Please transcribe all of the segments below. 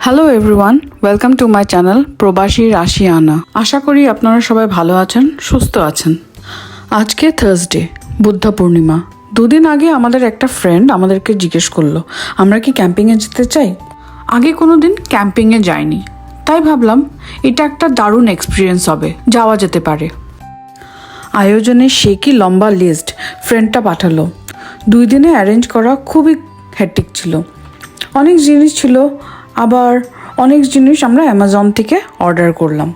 Hello everyone, welcome to my channel প্রবাসী রাশিয়ানা। আশা করি আপনারা সবাই ভালো আছেন, সুস্থ আছেন। আজকে থার্সডে, বুদ্ধ পূর্ণিমা। দুদিন আগে আমাদের একটা ফ্রেন্ড আমাদেরকে জিজ্ঞেস করলো আমরা কি ক্যাম্পিংয়ে যেতে চাই। আগে কোনো দিন ক্যাম্পিংয়ে যাইনি, তাই ভাবলাম এটা একটা দারুণ এক্সপিরিয়েন্স হবে, যাওয়া যেতে পারে। আয়োজনে সে কি লম্বা লিস্ট ফ্রেন্ডটা পাঠালো। 2 দিনে অ্যারেঞ্জ করা খুবই হ্যাট্রিক ছিল। অনেক জিনিস ছিল, আবার অনেক জিনিস আমরা অ্যামাজন থেকে অর্ডার করলাম।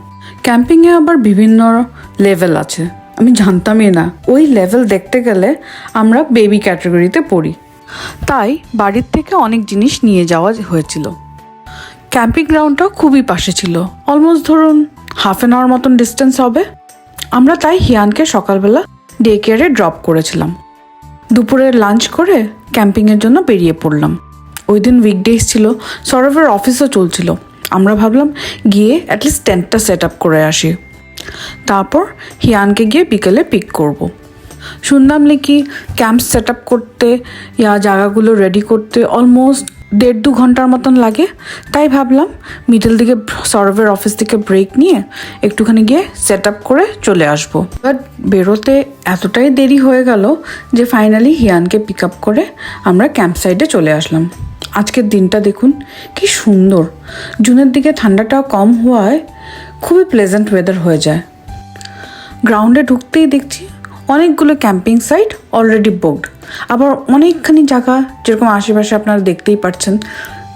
ক্যাম্পিংয়ে আবার বিভিন্ন লেভেল আছে, আমি জানতামই না। ওই লেভেল দেখতে গেলে আমরা বেবি ক্যাটাগরিতে পড়ি, তাই বাড়ির থেকে অনেক জিনিস নিয়ে যাওয়া হয়েছিল। ক্যাম্পিং গ্রাউন্ডটাও খুবই পাশে ছিল, অলমোস্ট ধরুন হাফ অ্যান আওয়ার মতন ডিস্টেন্স হবে। আমরা তাই হিয়ানকে সকালবেলা ডে কেয়ারে ড্রপ করেছিলাম। দুপুরে লাঞ্চ করে ক্যাম্পিংয়ের জন্য বেরিয়ে পড়লাম। ওই দিন উইকডেজ ছিল, সৌরভের অফিসও চলছিল। আমরা ভাবলাম গিয়ে অ্যাটলিস্ট টেন্টটা সেট আপ করে আসি, তারপর হিয়ানকে গিয়ে বিকেলে পিক করব। শুনলাম নাকি ক্যাম্প সেট আপ করতে ইয়া জায়গাগুলো রেডি করতে অলমোস্ট 1.5-2 ঘন্টার মতন লাগে। তাই ভাবলাম মিডল দিকে সৌরভের অফিস থেকে ব্রেক নিয়ে একটুখানি গিয়ে সেট আপ করে চলে আসবো। বাট বেরোতে এতটাই দেরি হয়ে গেল যে ফাইনালি হিয়ানকে পিক আপ করে আমরা ক্যাম্প সাইডে চলে আসলাম। আজকের দিনটা দেখুন কি সুন্দর, জুনের দিকে ঠান্ডাটাও কম হওয়ায় খুবই প্লেজেন্ট ওয়েদার হয়ে যায়। গ্রাউন্ডে ঢুকতেই দেখছি অনেকগুলো ক্যাম্পিং সাইট অলরেডি বুকড, আবার অনেকখানি জায়গা যেরকম আশেপাশে আপনারা দেখতেই পাচ্ছেন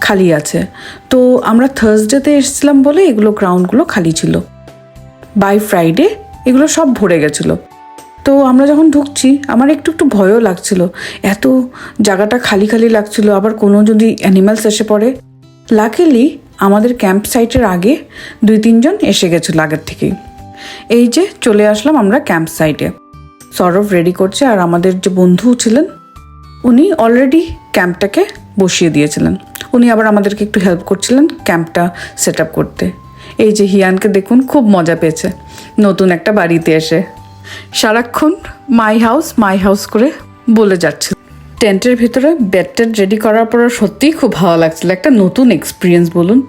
খালি আছে। তো আমরা থার্সডেতে এসেছিলাম বলে এগুলো গ্রাউন্ডগুলো খালি ছিল, বাই ফ্রাইডে এগুলো সব ভরে গেছিলো। তো আমরা যখন ঢুকছি আমার একটু ভয়ও লাগছিল, এত জায়গাটা খালি খালি লাগছিল, আবার কোনো যদি অ্যানিমালস এসে পড়ে। লাকিলি আমাদের ক্যাম্প সাইটের আগে 2-3 জন এসে গেছিলো আগের থেকেই। এই যে চলে আসলাম আমরা ক্যাম্প সাইটে। সৌরভ রেডি করছে, আর আমাদের যে বন্ধু ছিলেন উনি অলরেডি ক্যাম্পটাকে বসিয়ে দিয়েছিলেন। উনি আবার আমাদেরকে একটু হেল্প করছিলেন ক্যাম্পটা সেট আপ করতে। এই যে হিয়ানকে দেখুন খুব মজা পেয়েছে নতুন একটা বাড়িতে এসে, সারাক্ষণ মাই হাউস করে বলে যাচ্ছে। টেন্টের ভিতরে বেড রেডি করার পর সত্যিই খুব ভালো লাগছিল, একটা নতুন এক্সপিরিয়েন্স বলুন।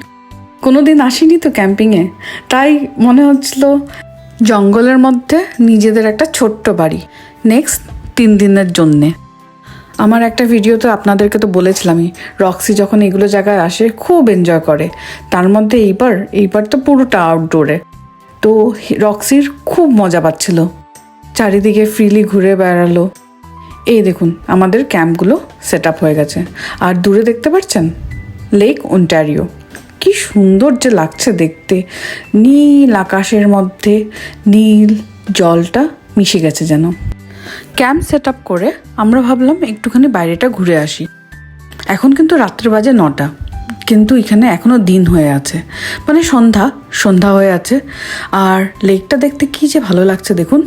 কোনো দিন আসিনি তো ক্যাম্পিংয়ে, তাই মনে হচ্ছিল জঙ্গলের মধ্যে নিজেদের একটা ছোট্ট বাড়ি নেক্সট 3 দিনের জন্যে। আমার একটা ভিডিওতে আপনাদেরকে তো বলেছিলামই রক্সি যখন এগুলো জায়গায় আসে খুব এনজয় করে, তার মধ্যে এইবার তো পুরোটা আউটডোরে। তো রক্সির খুব মজা পাচ্ছিল, চারিদিকে ফ্রিলি ঘুরে বেড়ালো। এই দেখুন আমাদের ক্যাম্পগুলো সেট আপ হয়ে গেছে, আর দূরে দেখতে পাচ্ছেন লেক অন্টারিও, কি সুন্দর যে লাগছে দেখতে। নীল আকাশের মধ্যে নীল জলটা মিশে গেছে যেন। ক্যাম্প সেট আপ করে আমরা ভাবলাম একটুখানি বাইরেটা ঘুরে আসি। এখন কিন্তু রাত্রে বাজে 9টা, কিন্তু এখানে এখনও দিন হয়ে আছে, মানে সন্ধ্যা হয়ে আছে। আর লেকটা দেখতে কি যে ভালো লাগছে দেখুন।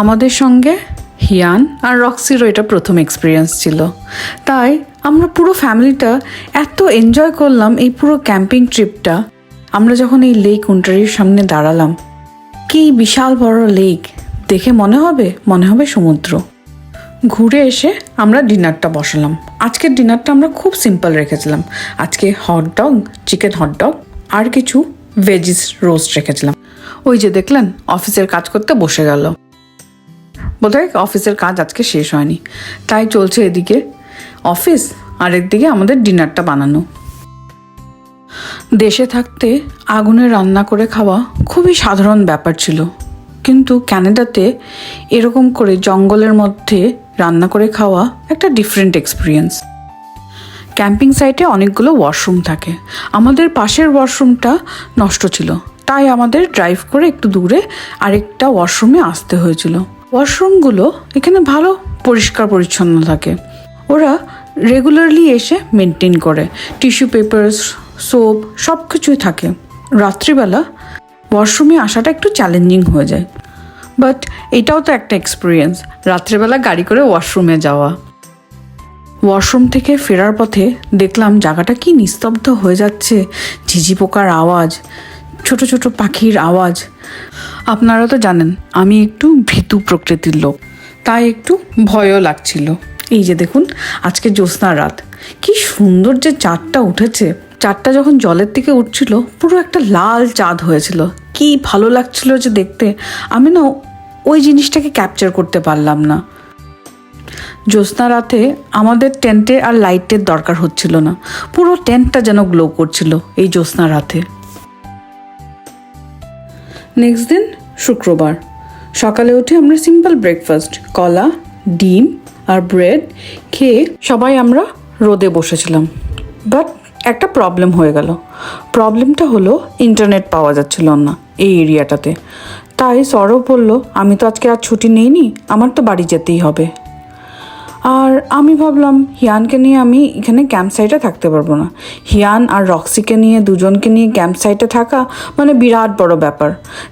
আমাদের সঙ্গে হিয়ান আর রক্সিরও এটা প্রথম এক্সপিরিয়েন্স ছিল, তাই আমরা পুরো ফ্যামিলিটা এত এনজয় করলাম এই পুরো ক্যাম্পিং ট্রিপটা। আমরা যখন এই লেক অন্টারিওর সামনে দাঁড়ালাম, কি বিশাল বড় লেক, দেখে মনে হবে সমুদ্র। ঘুরে এসে আমরা ডিনারটা বসালাম। আজকের ডিনারটা আমরা খুব সিম্পল রেখেছিলাম। আজকে চিকেন হটডগ আর কিছু ভেজিস রোস্ট রেখেছিলাম। ওই যে দেখলেন অফিসের কাজ করতে বসে গেল, বোধহয় অফিসের কাজ আজকে শেষ হয়নি, তাই চলছে এদিকে অফিস আর একদিকে আমাদের ডিনারটা বানানো। দেশে থাকতে আগুনে রান্না করে খাওয়া খুবই সাধারণ ব্যাপার ছিল, কিন্তু ক্যানাডাতে এরকম করে জঙ্গলের মধ্যে রান্না করে খাওয়া একটা ডিফারেন্ট এক্সপিরিয়েন্স। ক্যাম্পিং সাইটে অনেকগুলো ওয়াশরুম থাকে, আমাদের পাশের ওয়াশরুমটা নষ্ট ছিল, তাই আমাদের ড্রাইভ করে একটু দূরে আরেকটা ওয়াশরুমে আসতে হয়েছিল। ওয়াশরুমগুলো এখানে ভালো পরিষ্কার পরিচ্ছন্ন থাকে, ওরা রেগুলারলি এসে মেনটেন করে, টিস্যু পেপার সোপ সব কিছুই থাকে। রাত্রিবেলা ওয়াশরুমে আসাটা একটু চ্যালেঞ্জিং হয়ে যায়, বাট এটাও তো একটা এক্সপিরিয়েন্স, রাত্রিবেলা গাড়ি করে ওয়াশরুমে যাওয়া। ওয়াশরুম থেকে ফেরার পথে দেখলাম জায়গাটা কি নিস্তব্ধ হয়ে যাচ্ছে, ঝিঝি পোকার আওয়াজ, ছোট ছোট পাখির আওয়াজ। আপনারা তো জানেন আমি একটু ভীতু প্রকৃতির লোক, তাই একটু ভয়ও লাগছিল। এই যে দেখুন, আজকে জ্যোৎস্না রাত, কি সুন্দর যে চাঁদটা উঠেছে। চাঁদটা যখন জলের থেকে উঠছিল পুরো একটা লাল চাঁদ হয়েছিল, কি ভালো লাগছিল যে দেখতে। আমি না ওই জিনিসটাকে ক্যাপচার করতে পারলাম না। জ্যোৎস্না রাতে আমাদের টেন্টে আর লাইটের দরকার হচ্ছিল না, পুরো টেন্টটা যেন গ্লো করছিল এই জ্যোৎস্না রাতে। নেক্সট দিন শুক্রবার, সকালে উঠে আমরা সিম্পল ব্রেকফাস্ট, কলা, ডিম আর ব্রেড খেয়ে সবাই আমরা রোদে বসেছিলাম। বাট একটা প্রবলেম হয়ে গেল। প্রবলেমটা হলো ইন্টারনেট পাওয়া যাচ্ছিল না এই এরিয়াটাতে। তাই সৌরভ বলল, আমি তো আজকে আর ছুটি নিইনি, আমার তো বাড়ি যেতেই হবে। আর আমি ভাবলাম হিয়ানকে নিয়ে আমি এখানে ক্যাম্প সাইটে থাকতে পারবো না। হিয়ান আর রক্সিকে নিয়ে, দুজনকে নিয়ে ক্যাম্প সাইটে থাকা মানে বিরাট বড় ব্যাপার।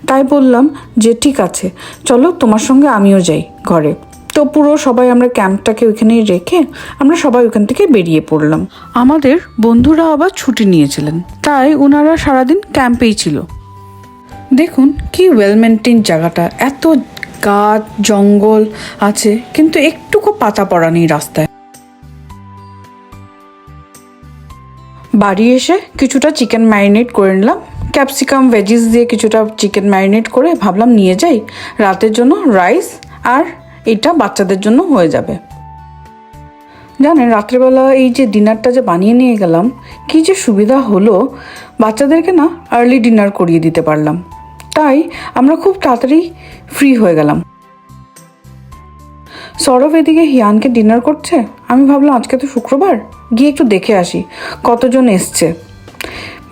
তাই বললাম যে ঠিক আছে, চলো তোমার সঙ্গে আমিও যাই ঘরে। তো পুরো সবাই আমরা ক্যাম্পটাকে ওইখানেই রেখে আমরা সবাই ওখান থেকে বেরিয়ে পড়লাম। আমাদের বন্ধুরা আবার ছুটি নিয়েছিলেন, তাই ওনারা সারাদিন ক্যাম্পেই ছিল। দেখুন কি ওয়েল মেনটেন জায়গাটা, এত গাছ জঙ্গল আছে কিন্তু একটুকু পাতা পড়া নেই রাস্তায়। বাড়ি এসে কিছুটা চিকেন ম্যারিনেট করে নিলাম, ক্যাপসিকাম ভেজিস দিয়ে কিছুটা চিকেন ম্যারিনেট করে ভাবলাম নিয়ে যাই রাতের জন্য রাইস, আর এটা বাচ্চাদের জন্য হয়ে যাবে। জানেন রাত্রেবেলা এই যে ডিনারটা যে বানিয়ে নিয়ে গেলাম, কি যে সুবিধা হলো, বাচ্চাদেরকে না আর্লি ডিনার করিয়ে দিতে পারলাম। তাই আমরা খুব তাড়াতাড়ি ফ্রি হয়ে গেলাম। সৌরভ এদিকে হিয়ানকে ডিনার করছে, আমি ভাবলাম আজকে তো শুক্রবার, গিয়ে একটু দেখে আসি কতজন এসছে।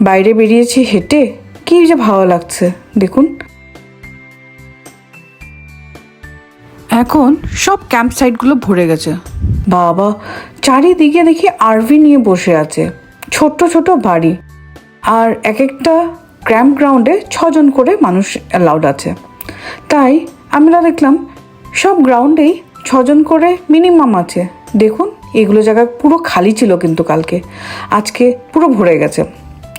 বাইরে বেরিয়েছি হেঁটে, কি যে ভালো লাগছে দেখুন। এখন সব ক্যাম্প সাইটগুলো ভরে গেছে। বাবা, চারিদিকে দেখি আরভি নিয়ে বসে আছে, ছোট্ট ছোট বাড়ি, আর এক একটা ক্যাম্প গ্রাউন্ডে 6 জন করে মানুষ অ্যালাউড আছে। তাই আমরা দেখলাম সব গ্রাউন্ডেই 6 জন করে মিনিমাম আছে। দেখুন এগুলো জায়গা পুরো খালি ছিল, কিন্তু কালকে আজকে পুরো ভরে গেছে।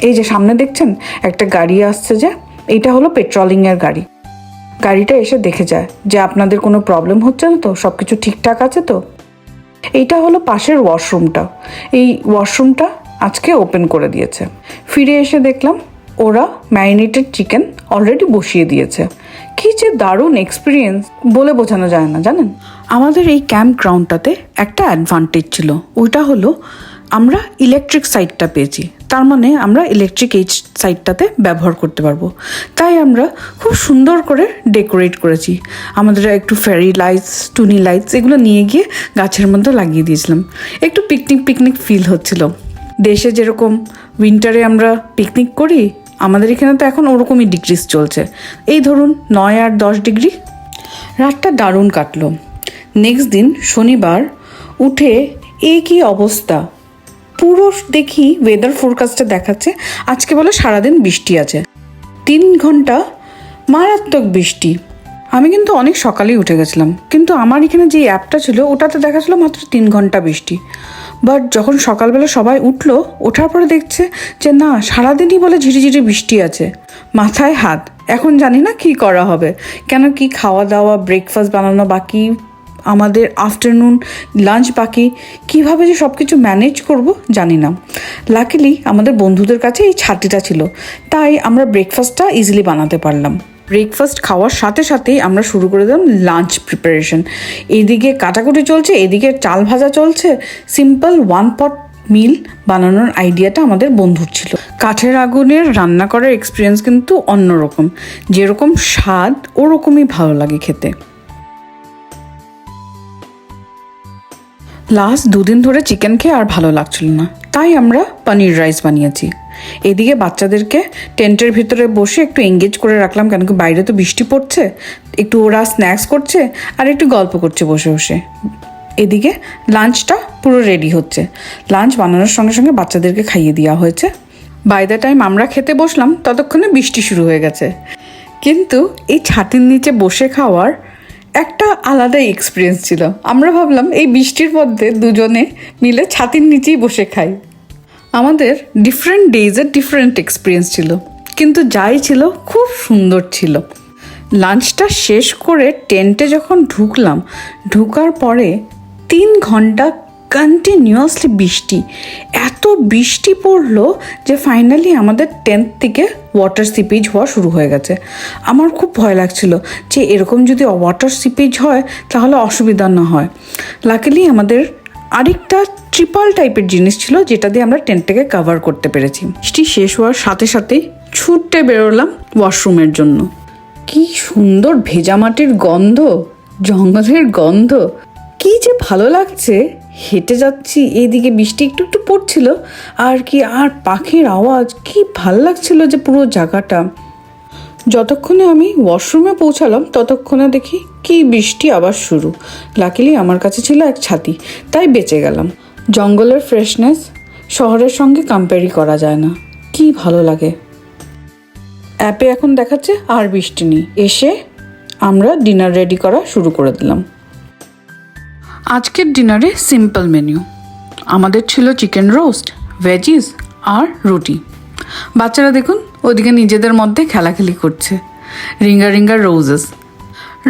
এই যে সামনে দেখছেন একটা গাড়ি আসছে, যে এইটা হলো পেট্রোলিংয়ের গাড়ি। গাড়িটা এসে দেখে যায় যে আপনাদের কোনো প্রবলেম হচ্ছে না তো, সব কিছু ঠিকঠাক আছে তো। এইটা হলো পাশের ওয়াশরুমটা, এই ওয়াশরুমটা আজকে ওপেন করে দিয়েছে। ফিরে এসে দেখলাম ওরা ম্যারিনেটেড চিকেন অলরেডি বসিয়ে দিয়েছে। কি যে দারুণ এক্সপিরিয়েন্স, বলে বোঝানো যায় না। জানেন আমাদের এই ক্যাম্প গ্রাউন্ডটাতে একটা অ্যাডভান্টেজ ছিল, ওইটা হলো আমরা ইলেকট্রিক সাইটটা পেয়েছি। তার মানে আমরা ইলেকট্রিক এই সাইটটাতে ব্যবহার করতে পারবো। তাই আমরা খুব সুন্দর করে ডেকোরেট করেছি। আমাদের একটু ফেরি লাইটস, টুনি লাইটস এগুলো নিয়ে গিয়ে গাছের মধ্যে লাগিয়ে দিয়েছিলাম। একটু পিকনিক পিকনিক ফিল হচ্ছিল। দেশে যেরকম উইন্টারে আমরা পিকনিক করি, আমাদের এখানে তো এখন ওরকমই ডিগ্রিজ চলছে, এই ধরুন 9 আর 10 ডিগ্রি। রাতটা দারুণ কাটলো। নেক্সট দিন শনিবার উঠে এই কি অবস্থা, পুরো দেখি ওয়েদার ফোরকাস্টে দেখাচ্ছে আজকে বলে সারাদিন বৃষ্টি আছে, 3 ঘন্টা মারাত্মক বৃষ্টি। আমি কিন্তু অনেক সকালেই উঠে গেছিলাম, কিন্তু আমার এখানে যে অ্যাপটা ছিল ওটাতে দেখাচ্ছিল মাত্র 3 ঘন্টা বৃষ্টি। বাট যখন সকালবেলা সবাই উঠলো, ওঠার পরে দেখছে যে না, সারাদিনই বলে ঝিরিঝিরি বৃষ্টি আছে। মাথায় হাত, এখন জানি না কি করা হবে, কেন কি খাওয়া দাওয়া ব্রেকফাস্ট বানানো বাকি, আমাদের আফটারনুন লাঞ্চ বাকি, কিভাবে যে সব কিছু ম্যানেজ করব জানি না। লাকিলি আমাদের বন্ধুদের কাছে এই ছাতিটা ছিল, তাই আমরা ব্রেকফাস্টটা ইজিলি বানাতে পারলাম। ব্রেকফাস্ট খাওয়ার সাথে সাথেই আমরা শুরু করে দিলাম লাঞ্চ প্রিপারেশন। এইদিকে কাটাকুটি চলছে, এদিকে চাল ভাজা চলছে। সিম্পল 1 পট মিল বানানোর আইডিয়াটা আমাদের বন্ধুর ছিল। কাঠের আগুনের রান্না করার এক্সপিরিয়েন্স কিন্তু অন্যরকম, যেরকম স্বাদ ওরকমই ভালো লাগে খেতে। লাস্ট 2 দিন ধরে চিকেন খেয়ে আর ভালো লাগছিল না, তাই আমরা পনির রাইস বানিয়েছি। এদিকে বাচ্চাদেরকে টেন্টের ভিতরে বসে একটু এঙ্গেজ করে রাখলাম, কেন কি বাইরে তো বৃষ্টি পড়ছে, একটু ওরা স্ন্যাক্স করছে আর একটু গল্প করছে বসে বসে। এদিকে লাঞ্চটা পুরো রেডি হচ্ছে। লাঞ্চ বানানোর সঙ্গে সঙ্গে বাচ্চাদেরকে খাইয়ে দেওয়া হয়েছে। বাই দ্য টাইম আমরা খেতে বসলাম ততক্ষণে বৃষ্টি শুরু হয়ে গেছে। কিন্তু এই ছাতির নিচে বসে খাওয়ার একটা আলাদাই এক্সপিরিয়েন্স ছিল। আমরা ভাবলাম এই বৃষ্টির মধ্যে দুজনে মিলে ছাতির নিচেই বসে খাই। আমাদের ডিফারেন্ট ডেজের ডিফারেন্ট এক্সপিরিয়েন্স ছিল, কিন্তু যাই ছিল খুব সুন্দর ছিল। লাঞ্চটা শেষ করে টেন্টে যখন ঢুকার পরে 3 ঘন্টা কন্টিনিউয়াসলি বৃষ্টি, এত বৃষ্টি পড়লো যে ফাইনালি আমাদের টেন্ট থেকে ওয়াটার সিপেজ হওয়া শুরু হয়ে গেছে। আমার খুব ভয় লাগছিল যে এরকম যদি ওয়াটার সিপেজ হয় তাহলে অসুবিধা না হয়। লাকিলি আমাদের আরেকটা ট্রিপল টাইপের জিনিস ছিল যেটা দিয়ে আমরা টেন্টটাকে কভার করতে পেরেছি। বৃষ্টি শেষ হওয়ার সাথে সাথেই ছুটে বেরোলাম ওয়াশরুমের জন্য। কি সুন্দর ভেজা মাটির গন্ধ, জঙ্গলের গন্ধ, কি যে ভালো লাগছে। হেঁটে যাচ্ছি, এইদিকে বৃষ্টি একটু একটু পড়ছিল আর পাখির আওয়াজ, কি ভালো লাগছিল যে পুরো জায়গাটা। যতক্ষণে আমি ওয়াশরুমে পৌঁছালাম ততক্ষণে দেখি কি বৃষ্টি আবার শুরু। লাকিলি আমার কাছে ছিল এক ছাতি, তাই বেঁচে গেলাম। জঙ্গলের ফ্রেশনেস শহরের সঙ্গে কম্পেয়ারই করা যায় না, কি ভালো লাগে। অ্যাপে এখন দেখাচ্ছে আর বৃষ্টি নেই। এসে আমরা ডিনার রেডি করা শুরু করে দিলাম। আজকের ডিনারে সিম্পল মেনু। আমাদের ছিল চিকেন রোস্ট, ভেজিস আর রুটি। বাচ্চারা দেখুন ওদিকে নিজেদের মধ্যে খেলাখেলি করছে, রিঙ্গার রিঙ্গার রোজেস।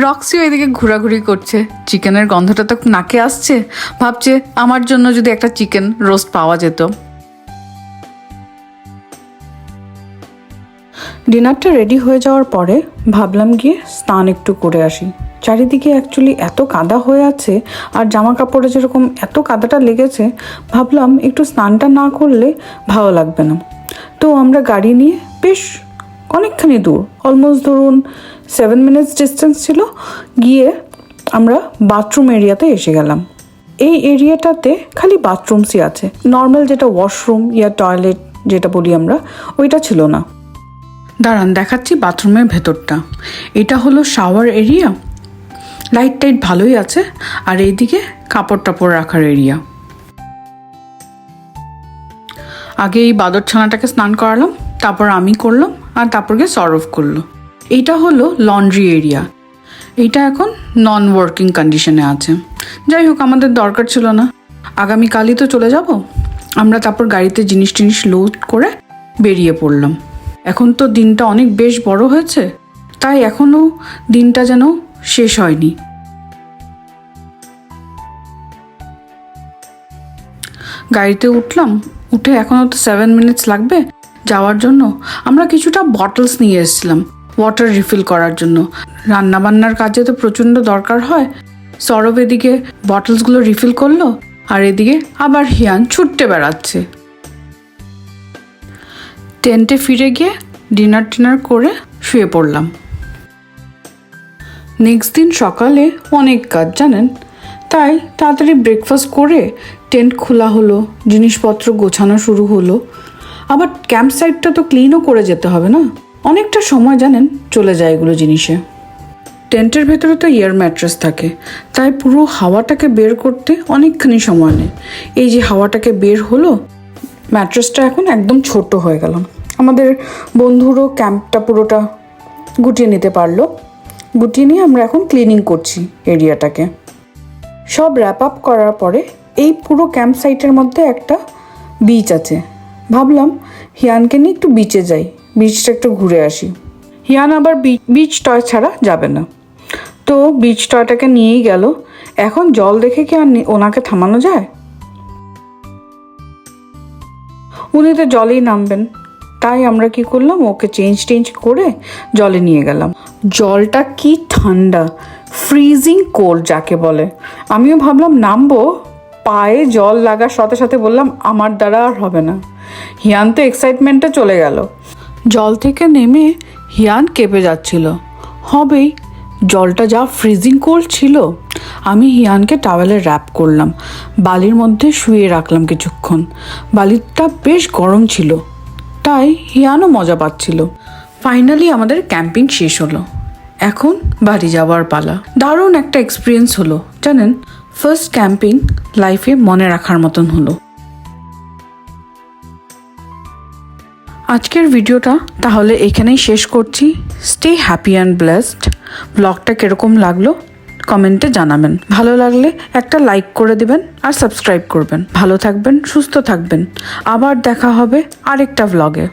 রক্সিও এদিকে ঘোরাঘুরি করছে, চিকেনের গন্ধটা তো নাকে আসছে, ভাবছে আমার জন্য যদি একটা চিকেন রোস্ট পাওয়া যেত। ডিনারটা রেডি হয়ে যাওয়ার পরে ভাবলাম গিয়ে স্নান একটু করে আসি। চারিদিকে অ্যাকচুয়ালি এত কাদা হয়ে আছে আর জামা কাপড়ে যেরকম এত কাদাটা লেগেছে, ভাবলাম একটু স্নানটা না করলে ভালো লাগবে না। তো আমরা গাড়ি নিয়ে বেশ অনেকখানি দূর, অলমোস্ট ধরুন 7 মিনিটস ডিস্টেন্স ছিল, গিয়ে আমরা বাথরুম এরিয়াতে এসে গেলাম। এই এরিয়াটাতে খালি বাথরুমসই আছে, নর্মাল যেটা ওয়াশরুম ইয়া টয়লেট যেটা বলি আমরা, ওইটা ছিল না। দাঁড়ান দেখাচ্ছি বাথরুমের ভেতরটা। এটা হলো শাওয়ার এরিয়া, লাইট টাইট ভালোই আছে, আর এইদিকে কাপড় টাপড় রাখার এরিয়া। আগে এই বাদর ছানাটাকে স্নান করালাম, তারপর আমি করলাম, আর তারপর গিয়ে সরভ করলো। এইটা হলো লন্ড্রি এরিয়া। এইটা এখন নন ওয়ার্কিং কন্ডিশনে আছে। যাই হোক, আমাদের দরকার ছিল না, আগামীকালই তো চলে যাব। আমরা তারপর গাড়িতে জিনিস টিনিস লোড করে বেরিয়ে পড়লাম। এখন তো দিনটা অনেক বেশ বড় হয়েছে, তাই এখনও দিনটা যেন শেষ হয়নি। গাড়িতে উঠলাম, উঠে এখনও তো 7 মিনিটস লাগবে যাওয়ার জন্য। আমরা কিছুটা বটলস নিয়ে এসেছিলাম ওয়াটার রিফিল করার জন্য। রান্নাবান্নার কাজে তো প্রচণ্ড দরকার হয়। সরব এদিকে বটলসগুলো রিফিল করলো, আর এদিকে আবার হিয়ান ছুটতে বেড়াচ্ছে। টেন্টে ফিরে গিয়ে ডিনার টিনার করে শুয়ে পড়লাম। নেক্সট দিন সকালে অনেক কাজ জানেন, তাই তাড়াতাড়ি ব্রেকফাস্ট করে টেন্ট খোলা হলো, জিনিসপত্র গোছানো শুরু হলো। আবার ক্যাম্প সাইটটা তো ক্লিনও করে যেতে হবে না, অনেকটা সময় জানেন চলে যায় এগুলো জিনিসে। টেন্টের ভেতরে তো এয়ার ম্যাট্রেস থাকে, তাই পুরো হাওয়াটাকে বের করতে অনেকখানি সময় নেয়। এই যে হাওয়াটাকে বের হলো, ম্যাট্রেসটা এখন একদম ছোট হয়ে গেল। আমাদের বন্ধুরও ক্যাম্পটা পুরোটা গুটিয়ে নিতে পারলো। গুটিয়ে নিয়ে আমরা এখন ক্লিনিং করছি এরিয়াটাকে। সব র্যাপ আপ করার পরে এই পুরো ক্যাম্প সাইটের মধ্যে একটা বিচ আছে। ভাবলাম হিয়ানকে নিয়ে একটু বিচে যাই, বিচটা একটু ঘুরে আসি। হিয়ান আবার বিচ টয় ছাড়া যাবে না, তো বিচ টয়টাকে নিয়েই গেল। এখন জল দেখে কি আর ওনাকে থামানো যায়? উনি তো জলেই নামবেন, তাই আমরা কি করলাম, ওকে চেঞ্জ করে জলে নিয়ে গেলাম। জলটা কি ঠান্ডা, ফ্রিজিং কোল্ড যাকে বলে। আমিও ভাবলাম নামবো, পায়ে জল লাগার সাথে সাথে বললাম আমার দ্বারা আর হবে না। হিয়ান তো এক্সাইটমেন্টে চলে গেল। জল থেকে নেমে হিয়ান কেঁপে যাচ্ছিল, হবেই, জলটা যা ফ্রিজিং কোল্ড ছিল। আমি হিয়ানকে টাওয়েলে র্যাপ করলাম, বালির মধ্যে শুয়ে রাখলাম কিছুক্ষণ। বালিটা বেশ গরম ছিল, তাই হিয়ানও মজা পাচ্ছিল। ফাইনালি আমাদের ক্যাম্পিং শেষ হলো, এখন বাড়ি যাওয়ার পালা। দারুণ একটা এক্সপিরিয়েন্স হলো জানেন, ফার্স্ট ক্যাম্পিং লাইফে মনে রাখার মতন হলো। আজকের ভিডিওটা তাহলে এখানেই শেষ করছি। Stay happy and blessed. ব্লগটা কীরকম লাগলো কমেন্টে জানাবেন। ভালো লাগলে একটা লাইক করে দিবেন আর সাবস্ক্রাইব করবেন। ভালো থাকবেন, সুস্থ থাকবেন। আবার দেখা হবে আরেকটা ব্লগে।